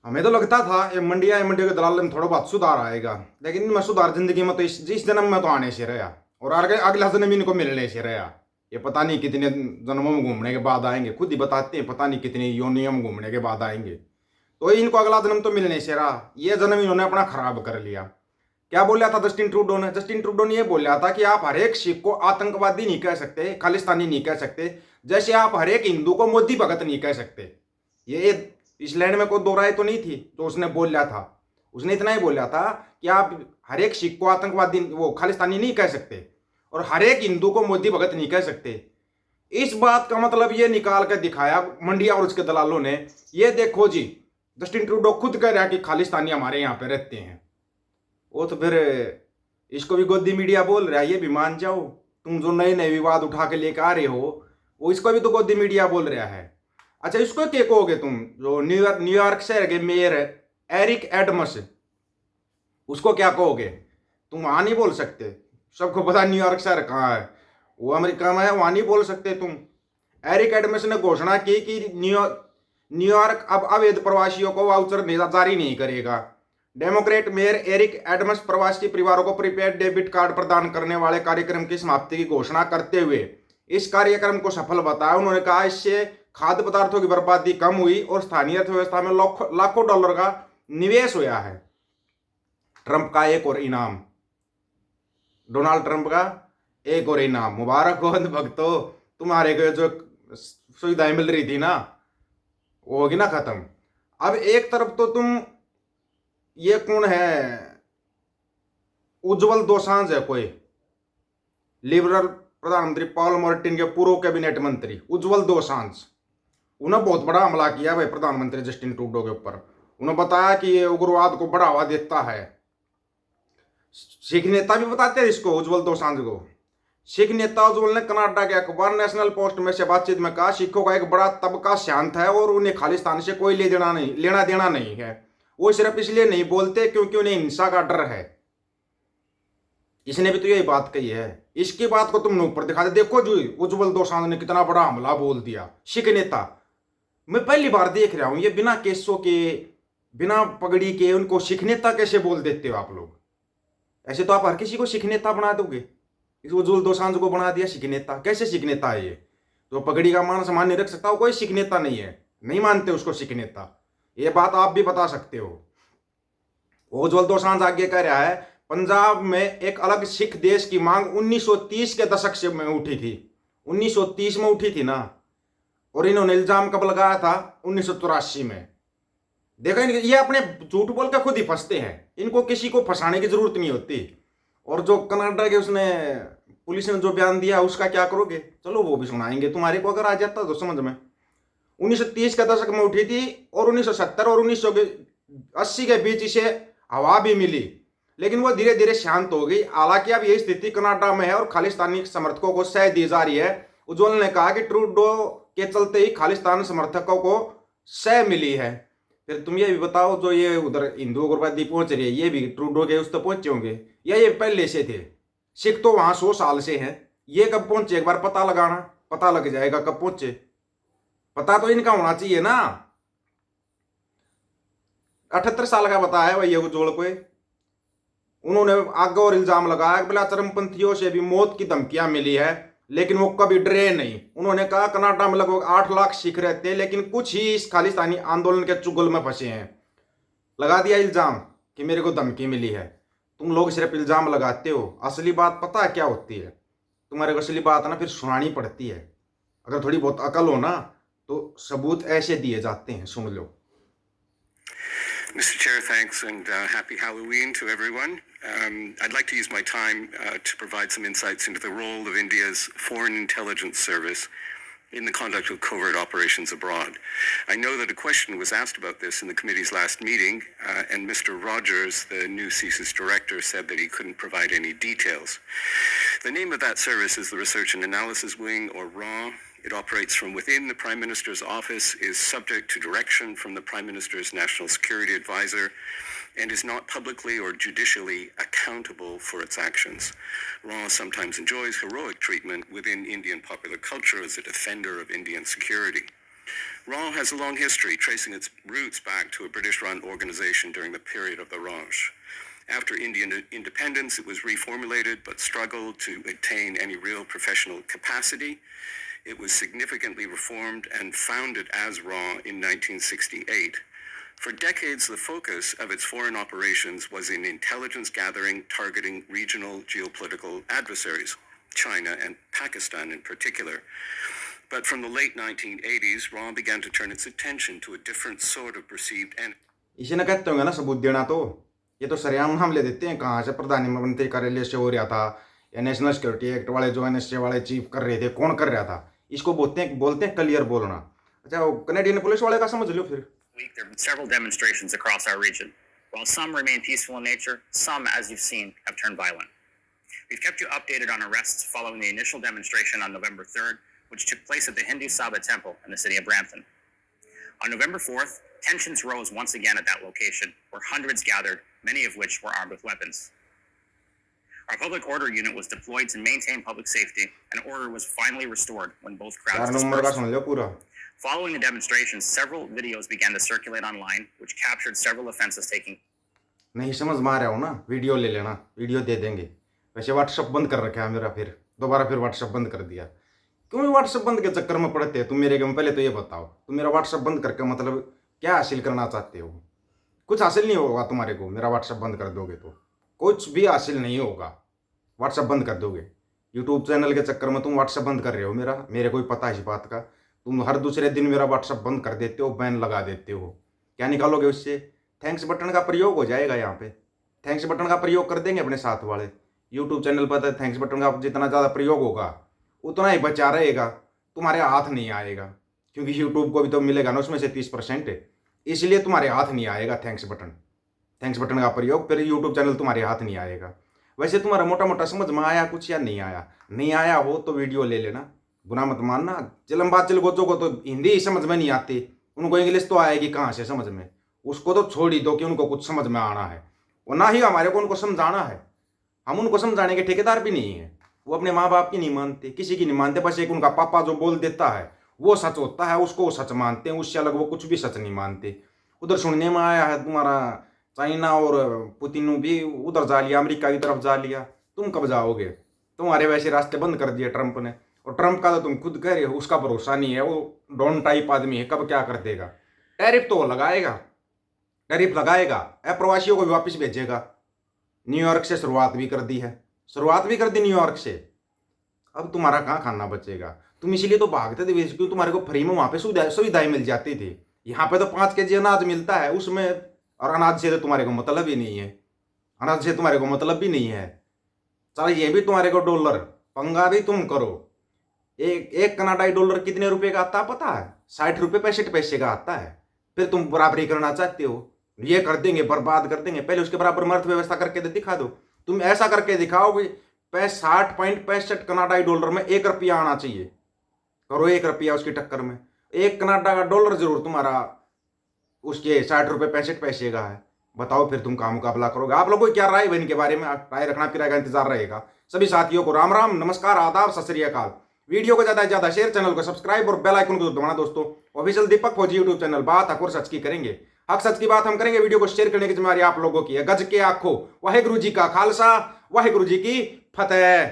हमें तो लगता था ये मंडिया के दलाल में थोड़ा बहुत सुधार आएगा, लेकिन इनमें सुधार जिंदगी में तो इस जन्म में तो आने से रहा, और आगे अगला जन्म इनको मिलने से रहा। ये पता नहीं कितने जन्मों में घूमने के बाद आएंगे, खुद ही बताते हैं पता नहीं कितनी योनियों में घूमने के बाद आएंगे। तो इनको अगला जन्म तो मिलने से रहा, ये जन्म इन्होंने अपना खराब कर लिया। क्या बोला था जस्टिन ट्रूडो ने ये बोला था कि आप हर एक सिख को आतंकवादी नहीं कह सकते, खालिस्तानी नहीं कह सकते, जैसे आप हर एक हिंदू को मोदी भगत नहीं कह सकते। ये इस लैंड में कोई दो राय तो नहीं थी जो उसने बोला था। उसने इतना ही बोला था कि आप हर एक सिख को आतंकवादी वो खालिस्तानी नहीं कह सकते, और हर एक हिंदू को मोदी भगत नहीं कह सकते। इस बात का मतलब ये निकाल कर दिखाया मंडिया और उसके दलालों ने। ये देखो जी, जस्टिन ट्रूडो खुद कह रहा है कि खालिस्तानी हमारे यहाँ पे रहते हैं। वो तो फिर इसको भी गोदी मीडिया बोल रहा है, ये भी मान जाओ। तुम जो नए नए विवाद उठा के लेकर आ रहे हो, वो इसको भी तो गोदी मीडिया बोल रहा है। अच्छा, इसको क्या कहोगे तुम? जो न्यूयॉर्क शहर के मेयर है एरिक एडमस, उसको क्या कहोगे? तुम वहां नहीं बोल सकते? सबको पता न्यूयॉर्क शहर कहाँ है, वो अमेरिका में है, वहां नहीं बोल सकते तुम? एरिक एडमस ने घोषणा की कि न्यूयॉर्क अब अवैध प्रवासियों को वाउचर जारी नहीं करेगा। डेमोक्रेट मेयर एरिक एडम्स प्रवासी परिवारों को प्रीपेड डेबिट कार्ड प्रदान करने वाले कार्यक्रम की समाप्ति की घोषणा करते हुए इस कार्यक्रम को सफल बताया। उन्होंने कहा इससे खाद्य पदार्थों की बर्बादी कम हुई और स्थानीय अर्थव्यवस्था में लाखों डॉलर का निवेश हुआ है। ट्रंप का एक और इनाम, डोनाल्ड ट्रंप का एक और इनाम। मुबारक हो भक्तों, तुम्हारे को जो सुविधाएं मिल रही थी ना, वो होगी ना खत्म। अब एक तरफ तो तुम, ये कौन है, उज्जवल दोसांझ है कोई, लिबरल प्रधानमंत्री पॉल मार्टिन के पूर्व कैबिनेट मंत्री उज्जवल दोसांझ, उन्हें बहुत बड़ा हमला किया भाई प्रधानमंत्री जस्टिन ट्रूडो के ऊपर। उन्होंने बताया कि ये उग्रवाद को बढ़ावा देता है। सिख नेता भी बताते हैं इसको, उज्जवल दोसांझ को। सिख नेता उज्जवल ने कनाडा के अखबार नेशनल पोस्ट में से बातचीत में कहा सिखों का एक बड़ा तबका शांत है और उन्हें खालिस्तान से कोई लेना देना नहीं है। वो सिर्फ इसलिए नहीं बोलते क्योंकि उन्हें हिंसा का डर है। इसने भी तो यही बात कही है। इसकी बात को तुमने ऊपर दिखा दे, देखो जो उज्जवल दोसांझ ने कितना बड़ा हमला बोल दिया। सिख नेता, मैं पहली बार देख रहा हूं ये बिना केसों के, बिना पगड़ी के उनको सिख नेता कैसे बोल देते हो आप लोग? ऐसे तो आप हर किसी को सिख नेता बना दोगे, इस उज्जवल दोसांझ को बना दिया सिख नेता। कैसे सिख नेता है ये? तो पगड़ी का मान सम्मान नहीं रख सकता, वो कोई सिख नेता नहीं है, नहीं मानते उसको सिख नेता। ये बात आप भी बता सकते हो। उज्जवल दोसांझ आगे कह रहा है पंजाब में एक अलग सिख देश की मांग 1930 के दशक से में उठी थी। 1930 में उठी थी ना, और इन्होंने इल्जाम कब लगाया था? 1984 में। देखा, ये अपने झूठ बोल के खुद ही फंसते हैं, इनको किसी को फंसाने की जरूरत नहीं होती। और जो कनाडा के उसने पुलिस ने जो बयान दिया उसका क्या करोगे? चलो वो भी सुनाएंगे तुम्हारे को, अगर आ जाता तो समझ में। 1930 के दशक में उठी थी और 1970 और 1980 के बीच इसे हवा भी मिली, लेकिन वो धीरे धीरे शांत हो गई। हालांकि अब यही स्थिति कनाडा में है और खालिस्तानी समर्थकों को सह दी जा रही है। उज्जवल ने कहा कि ट्रूडो के चलते ही खालिस्तान समर्थकों को सह मिली है। फिर तुम ये भी बताओ, जो ये उधर हिंदू उग्रवादी पहुंच रही है, ये भी ट्रूडो के उस तक पहुंचे होंगे या ये पहले से थे? सिख तो वहां 100 साल से हैं, ये कब पहुंचे? एक बार पता लगाना, पता लग जाएगा कब पहुंचे। पता तो इनका होना चाहिए ना। 78 साल का बताया भाई उज्जवल को। उन्होंने आगे और इल्जाम लगाया बोला चरमपंथियों से भी मौत की धमकियां मिली है, लेकिन वो कभी डरे नहीं। उन्होंने कहा कनाडा में लगभग 8 लाख सिख रहते हैं, लेकिन कुछ ही इस खालिस्तानी आंदोलन के चुगल में फंसे हैं। लगा दिया इल्जाम कि मेरे को धमकी मिली है। तुम लोग सिर्फ इल्जाम लगाते हो, असली बात पता है क्या होती है? तुम्हारे को असली बात ना फिर सुनानी पड़ती है। अगर थोड़ी बहुत अकल हो ना तो सबूत ऐसे दिए जाते हैं, सुन लो। Mr. Chair, thanks, and happy Halloween to everyone. I'd like to use my time to provide some insights into the role of India's Foreign Intelligence Service in the conduct of covert operations abroad. I know that a question was asked about this in the committee's last meeting, and Mr. Rogers, the new CSIS director, said that he couldn't provide any details. The name of that service is the Research and Analysis Wing, or RAW. It operates from within the Prime Minister's office, is subject to direction from the Prime Minister's National Security Advisor, and is not publicly or judicially accountable for its actions. RAW sometimes enjoys heroic treatment within Indian popular culture as a defender of Indian security. RAW has a long history, tracing its roots back to a British-run organization during the period of the Raj. After Indian independence, it was reformulated but struggled to attain any real professional capacity. It was significantly reformed and founded as RAW in 1968. For decades, the focus of its foreign operations was in intelligence gathering targeting regional geopolitical adversaries, China and Pakistan in particular. But from the late 1980s, RAW began to turn its attention to a different sort of perceived enemy. इसी ने कहते होंगे ना सबूत देना। तो ये तो सरेआम हमले देते हैं, कहाँ से प्रधानमंत्री कार्यालय से हो रहा था या नेशनल सिक्योरिटी एक्ट वाले जो एनएसए वाले चीफ कर रहे थे, कौन कर रहा था? इसको बोलते हैं क्लियर बोलना। अच्छा, वो कनेडियन पुलिस वाले का समझ लो फिर। Week, there have been several demonstrations across our region. While some remain peaceful in nature, some, as you've seen, have turned violent. We've kept you updated on arrests following the initial demonstration on November 3rd, which took place at the Hindu Sabha Temple in the city of Brampton. On November 4th, tensions rose once again at that location, where hundreds gathered, many of which were armed with weapons. Our public order unit was deployed to maintain public safety, and order was finally restored when both crowds 4 number का dispersed. सुन लो पूरा। Following the demonstrations, several videos began to circulate online, which captured several offenses taking. नहीं समझ में आ रहा हो ना, video ले लेना, वीडियो दे देंगे। वैसे व्हाट्सएप बंद कर रखा है मेरा, फिर दोबारा फिर व्हाट्सएप बंद कर दिया। क्यों व्हाट्सएप बंद के चक्कर में पड़ते हैं तुम मेरे के? पहले तो ये बताओ, तुम मेरा व्हाट्सएप बंद करके मतलब क्या हासिल करना चाहते हो? कुछ हासिल नहीं होगा तुम्हारे को, मेरा व्हाट्सएप बंद कर दोगे तो कुछ भी हासिल नहीं होगा। व्हाट्सएप बंद कर दोगे, यूट्यूब चैनल के चक्कर में तुम व्हाट्सएप बंद कर रहे हो मेरा, मेरे को ही पता है इस बात का। तुम हर दूसरे दिन मेरा व्हाट्सएप बंद कर देते हो, बैन लगा देते हो। क्या निकालोगे उससे? थैंक्स बटन का प्रयोग हो जाएगा यहाँ पे। थैंक्स बटन का प्रयोग कर देंगे अपने साथ वाले। यूट्यूब चैनल पर थैंक्स बटन का जितना ज़्यादा प्रयोग होगा उतना ही बचा रहेगा, तुम्हारे हाथ नहीं आएगा, क्योंकि यूट्यूब को भी तो मिलेगा ना उसमें से 30%, इसलिए तुम्हारे हाथ नहीं आएगा थैंक्स बटन का प्रयोग, फिर यूट्यूब चैनल तुम्हारे हाथ नहीं आएगा। वैसे तुम्हारा मोटा मोटा समझ में आया कुछ या नहीं आया? नहीं आया हो तो वीडियो ले लेना, बुरा मत मानना। चिलम्बा चिलगोचों को तो हिंदी ही समझ में नहीं आती, उनको इंग्लिश तो आएगी कहाँ से समझ में? उसको तो छोड़ ही दो कि उनको कुछ समझ में आना है, और ना ही हमारे को उनको समझाना है। हम उनको समझाने के ठेकेदार भी नहीं है। वो अपने माँ बाप की नहीं मानते, किसी की नहीं मानते, बस एक उनका पापा जो बोल देता है वो सच होता है, उसको वो सच मानते हैं, उससे अलग वो कुछ भी सच नहीं मानते। उधर सुनने में आया है तुम्हारा चाइना और पुतिन भी उधर जा लिया, अमेरिका की तरफ जा लिया। तुम कब जाओगे? तुम्हारे वैसे रास्ते बंद कर दिए ट्रंप ने, और ट्रंप का तो तुम खुद कह रहे हो उसका भरोसा नहीं है, वो डॉन टाइप आदमी है, कब क्या कर देगा। टैरिफ तो लगाएगा, टैरिफ लगाएगा, अप्रवासियों को भी वापस भेजेगा। न्यूयॉर्क से शुरुआत भी कर दी न्यूयॉर्क से। अब तुम्हारा कहाँ खाना बचेगा? तुम इसीलिए तो भागते थे, क्योंकि तुम्हारे को फ्री में वहाँ पे सुविधाएं मिल जाती थी। यहाँ पे तो 5 केजी अनाज मिलता है उसमें, और अनाज से तो तुम्हारे को मतलब ही नहीं है, चल ये भी तुम्हारे को डॉलर पंगा भी तुम करो। एक कनाडाई डॉलर कितने रुपए का आता है पता है? 60 रुपये 65 पैसे का आता है। फिर तुम बराबरी करना चाहते हो, ये कर देंगे, बर्बाद कर देंगे। पहले उसके बराबर में अर्थव्यवस्था करके दिखा दो। तुम ऐसा करके दिखाओ कि 60.65 कनाडाई डॉलर में 1 रुपया आना चाहिए, करो 1 रुपया उसकी टक्कर में। 1 कनाडा का डॉलर जरूर तुम्हारा उसके 60 रुपये 65 पैसे का है। बताओ फिर तुम का मुकाबला करोगे? आप लोगों की क्या राय है इनके बारे में? राय रखना फिर का इंतजार रहेगा। सभी साथियों को राम राम, नमस्कार, आदाब, सत श्री अकाल। वीडियो को ज्यादा से ज्यादा शेयर, चैनल को सब्सक्राइब और बेल आइकन को दबाना दोस्तों। ऑफिशियल दीपक फौजी यूट्यूब चैनल, बात हक और सच की करेंगे, हक सच की बात हम करेंगे। वीडियो को शेयर करने की जिम्मेदारी आप लोगों की है। गज के आखो, वाहेगुरु जी का खालसा, वाहेगुरु जी की फतेह।